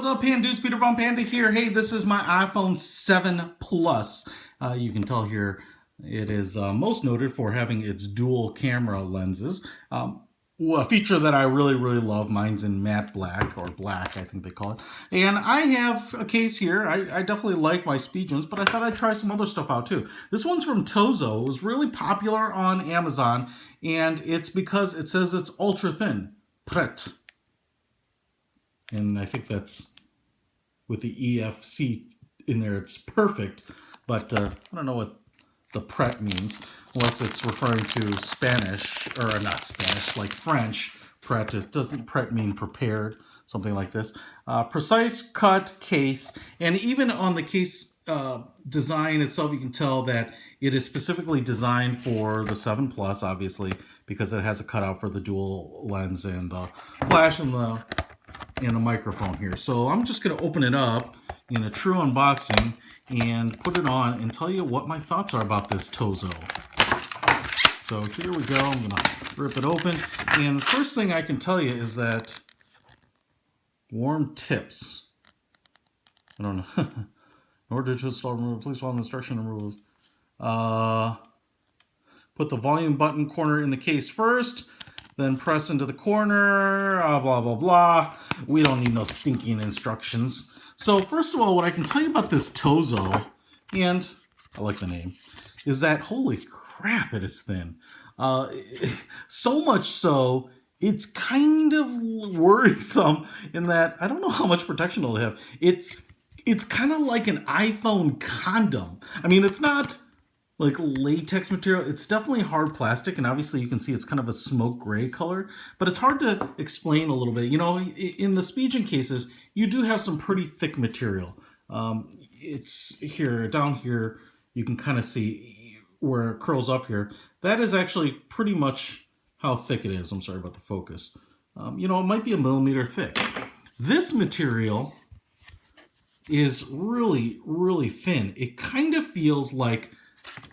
What's up, Pandutes? Peter von Panda here. Hey, this is my iPhone 7 Plus. You can tell here it is most noted for having its dual camera lenses. A feature that I really love. Mine's in matte black, or black, I think they call it. And I have a case here. I definitely like my speed ones, but I thought I'd try some other stuff out too. This one's from TOZO. It was really popular on Amazon, and it's because it says it's ultra thin. Pret. And I think that's with the EFC in there, it's perfect. But I don't know what the pret means, unless it's referring to Spanish, or not Spanish, like French. Pret, doesn't pret mean prepared, something like this. Precise cut case, and even on the case design itself, you can tell that it is specifically designed for the 7 Plus, obviously, because it has a cutout for the dual lens and the flash and the microphone here. So I'm just going to open it up in a true unboxing and put it on and tell you what my thoughts are about this TOZO. So here we go. I'm going to rip it open. And the first thing I can tell you is that warm tips. I don't know. In order to install removal, please follow the instruction and rules. Put the volume button corner in the case first. Then press into the corner, blah, blah, blah. We don't need no stinking instructions. So first of all, what I can tell you about this TOZO, and I like the name, is that holy crap, it is thin. So much so, it's kind of worrisome in that I don't know how much protection it'll have. It's kind of like an iPhone condom. I mean, it's not like latex material. It's definitely hard plastic, and obviously you can see it's kind of a smoke gray color, but it's hard to explain a little bit. You know, in the Speedgen cases, you do have some pretty thick material. It's here, down here, you can kind of see where it curls up here. That is actually pretty much how thick it is. I'm sorry about the focus. You know, it might be a millimeter thick. This material is really thin. It kind of feels like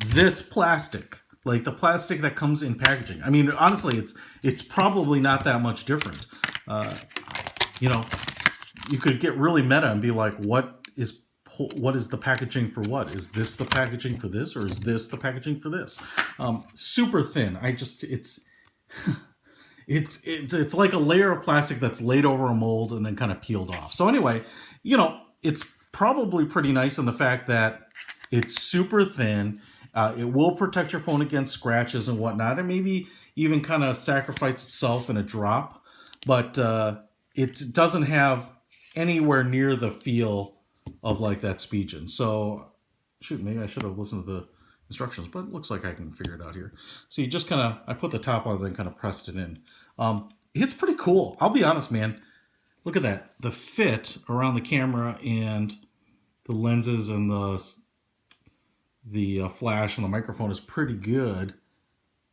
this plastic, like the plastic that comes in packaging. I mean, honestly, it's probably not that much different. You know, you could get really meta and be like, what is the packaging for what? Is this the packaging for this, or is this the packaging for this? Super thin. It's like a layer of plastic that's laid over a mold and then kind of peeled off. So anyway, you know, it's probably pretty nice in the fact that it's super thin. It will protect your phone against scratches and whatnot, and maybe even kind of sacrifice itself in a drop. But it doesn't have anywhere near the feel of like that Speedgen. So, shoot, maybe I should have listened to the instructions, but it looks like I can figure it out here. So you just kind of, I put the top on and then kind of pressed it in. It's pretty cool. I'll be honest, man. Look at that. The fit around the camera and the lenses and the flash and the microphone is pretty good.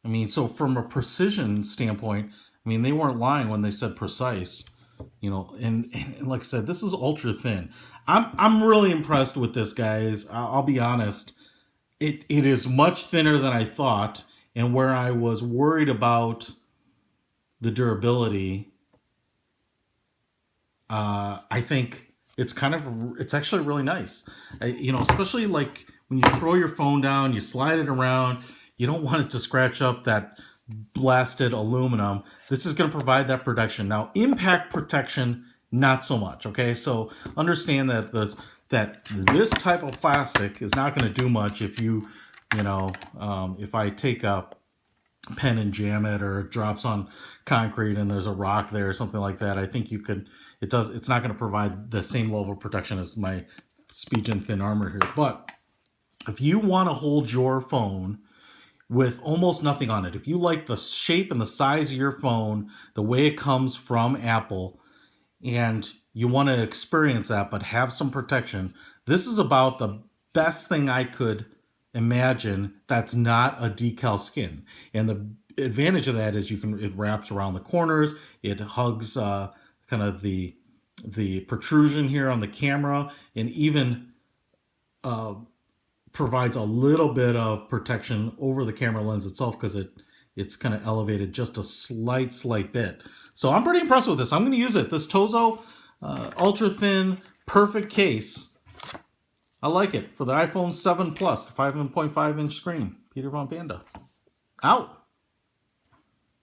I mean, so from a precision standpoint, I mean, they weren't lying when they said precise, you know, and like I said, this is ultra thin. I'm really impressed with this, guys. I'll be honest. It is much thinner than I thought, and where I was worried about the durability, I think it's actually really nice. You know, especially like when you throw your phone down, you slide it around, you don't want it to scratch up that blasted aluminum. This is going to provide that protection. Now, impact protection, not so much. Okay, so understand that this type of plastic is not going to do much if you know, if I take a pen and jam it, or it drops on concrete and there's a rock there or something like that. I think you could. It's not going to provide the same level of protection as my Speedgen thin armor here. But if you want to hold your phone with almost nothing on it, if you like the shape and the size of your phone, the way it comes from Apple, and you want to experience that but have some protection, this is about the best thing I could imagine that's not a decal skin. And the advantage of that is it wraps around the corners, it hugs kind of the protrusion here on the camera, and even provides a little bit of protection over the camera lens itself, because it's kind of elevated just a slight bit. So I'm pretty impressed with this. I'm going to use it. This TOZO, ultra thin, perfect case. I like it for the iPhone 7 Plus, the 5.5 inch screen. Peter von Panda. Out.